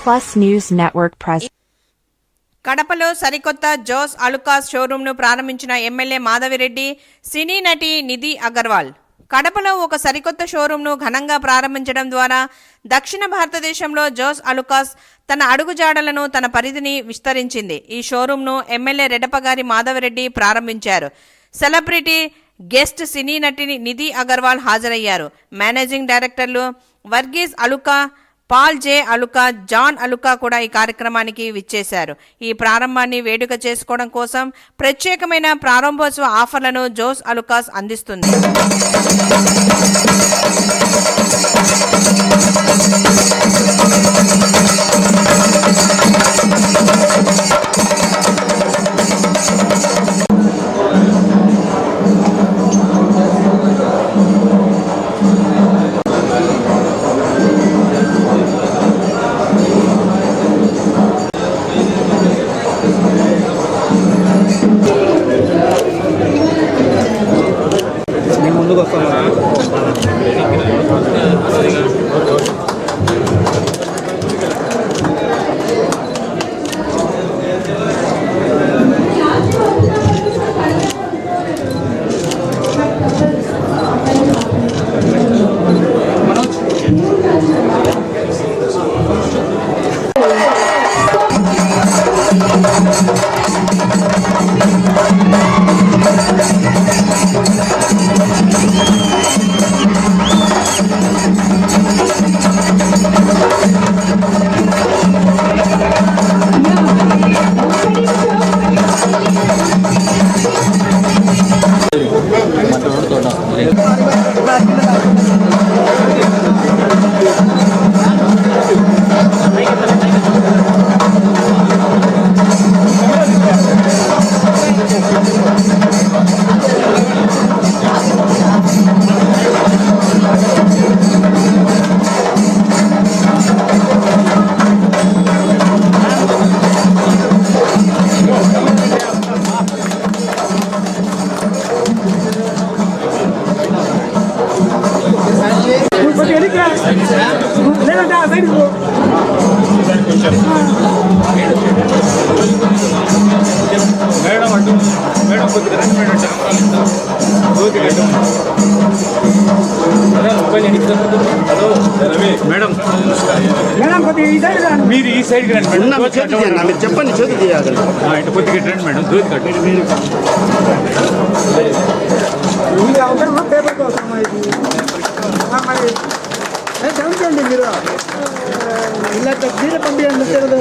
Plus News Network presents. కడపలో సరికొత్త Jose Alukkas షోరూంను ప్రారంభించిన ఎమ్మెల్యే మాధవిరెడ్డి, సినీ నటి నిధి అగర్వాల్. కడపలో ఒక సరికొత్త షోరూంను ఘనంగా ప్రారంభించడం ద్వారా దక్షిణ భారతదేశంలో జోస్ అలుకాస్ తన అడుగుజాడలను, తన పరిధిని విస్తరించింది. ఈ షోరూంను ఎమ్మెల్యే రెడ్డపగారి మాధవిరెడ్డి ప్రారంభించారు. సెలబ్రిటీ గెస్ట్ సినీ నటి నిధి అగర్వాల్ హాజరయ్యారు. మేనేజింగ్ డైరెక్టర్లు వర్గీస్ అలుకా, పాల్ జే అలుకా, జాన్ అలుకా కూడా ఈ కార్యక్రమానికి విచ్చేశారు. ఈ ప్రారంభాన్ని వేడుక చేసుకోవడం కోసం ప్రత్యేకమైన ప్రారంభోత్సవ ఆఫర్లను జోస్ అలుకాస్ అందిస్తుంది. మీరు ఈ సైడ్కి రండి మేడం. మీరు చెప్పండి, చేతి తీయాలి. ఇటు కొద్దిగా రండి మేడం, దూది కట్టి మీరు ఇలా తీర పంపించండి.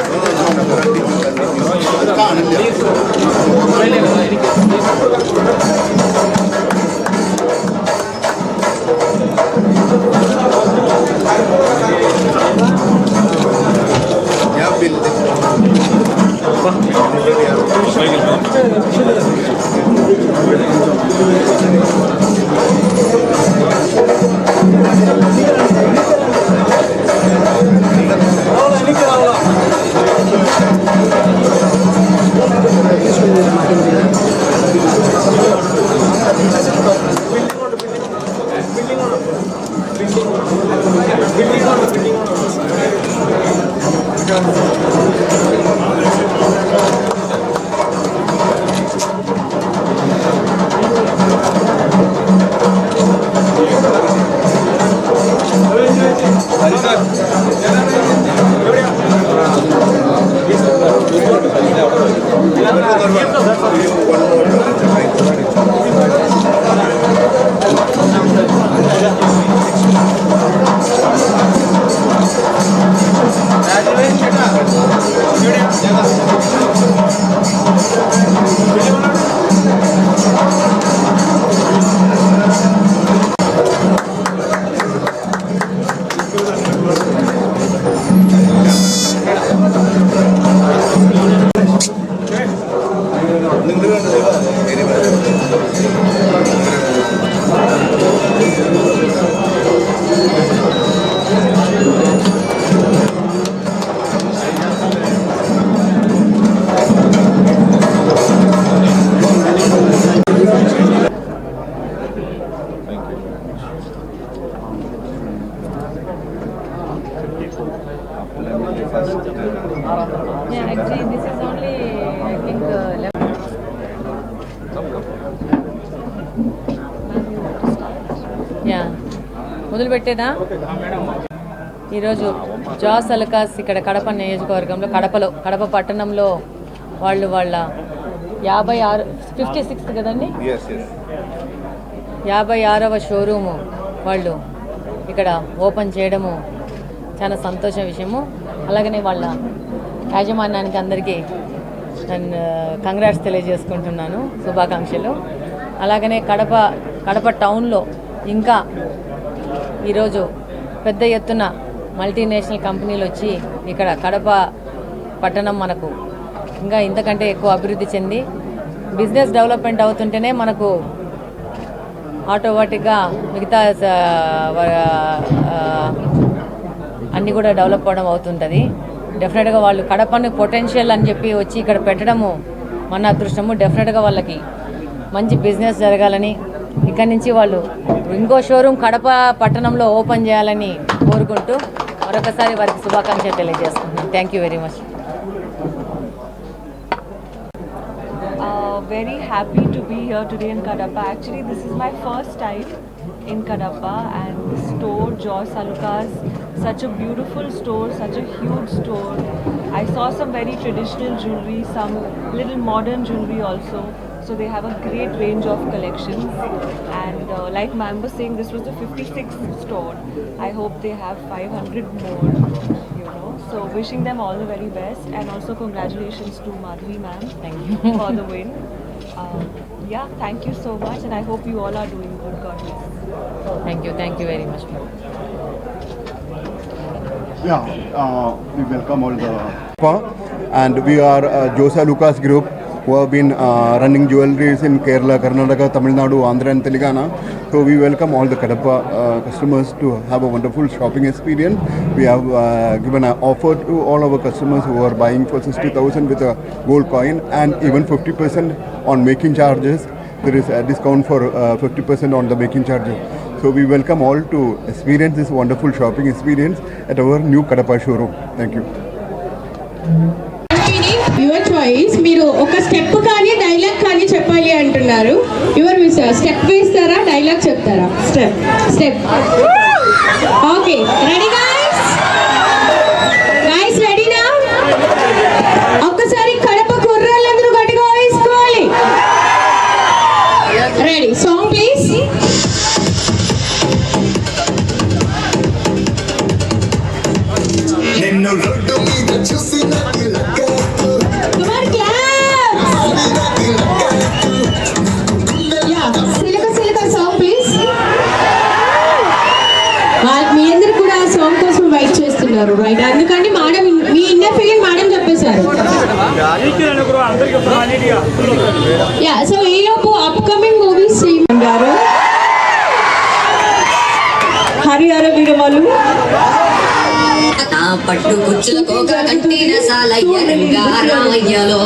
this is only, I think, yeah మొదలు పెట్టేదా? ఈరోజు జాస్ అలకాస్ ఇక్కడ కడప నియోజకవర్గంలో కడప పట్టణంలో వాళ్ళ 56th కదండి, 56వ షోరూము వాళ్ళు ఇక్కడ ఓపెన్ చేయడము చాలా సంతోష విషయము. అలాగనే వాళ్ళ యాజమాన్యానికి అందరికీ నేను కంగ్రాట్స్ తెలియజేసుకుంటున్నాను, శుభాకాంక్షలు. అలాగనే కడప టౌన్లో ఇంకా ఈరోజు పెద్ద ఎత్తున మల్టీనేషనల్ కంపెనీలు వచ్చి ఇక్కడ కడప పట్టణం మనకు ఇంకా ఇంతకంటే ఎక్కువ అభివృద్ధి చెంది బిజినెస్ డెవలప్మెంట్ అవుతుంటేనే మనకు ఆటోమేటిక్గా మిగతా అన్నీ కూడా డెవలప్ అవ్వడం అవుతుంటుంది. డెఫినెట్గా వాళ్ళు కడపని పొటెన్షియల్ అని చెప్పి వచ్చి ఇక్కడ పెట్టడము మన అదృష్టము. డెఫినెట్గా వాళ్ళకి మంచి బిజినెస్ జరగాలని, ఇక్కడి నుంచి వాళ్ళు ఇంకో షోరూమ్ కడప పట్టణంలో ఓపెన్ చేయాలని కోరుకుంటూ మరొకసారి వారికి శుభాకాంక్షలు తెలియజేస్తున్నాను. Thank you very much. Very happy to be here today in Kadapa. Actually, this is my first time in Kadapa, and the store, Joss Alucas, such a beautiful store, such a huge store. I saw some very traditional jewelry, some little modern jewelry also. So they have a great range of collections, and like ma'am was saying, this was the 56th store. I hope they have 500 more, you know. So wishing them all the very best, and also congratulations to Madhuri ma'am. Thank you. For the win. Yeah, thank you so much, and I hope you all are doing good. God bless. Thank you very much. Yeah, we welcome all the and we are Joss Alucas Group, who have been running jewelries in Kerala, Karnataka, Tamil Nadu, Andhra and Telangana. So we welcome all the Kadapa customers to have a wonderful shopping experience. We have given an offer to all our customers who are buying for 60,000 with a gold coin, and even 50% on making charges. There is a discount for 50% on the making charges. So we welcome all to experience this wonderful shopping experience at our new Kadapa showroom. Thank you. Your choice. మీరు ఒక step కానీ dialogue కానీ చెప్పాలి అంటున్నారు. Your miss step వేస్తారా, dialogue చెప్తారా? Step okay. Ready guys రెడీనా? ఒక్కసారి కడప కుర్రాళ్ళందరూ గట్టిగా వేసుకోవాలి. Ready, song please. నిన్ను రోడ్డు మీద చూసిన రైట్, అందుకని మేడం మీ ఇన్నర్ ఫీలింగ్ మేడం చెప్పేశారు. యా, సో ఈలోపు అప్కమింగ్ మూవీస్ గారు హరిహర వీరమలు, పట్టు కుచ్చుల కోక కట్టిన సాలయ్య రంగారామయ్యలో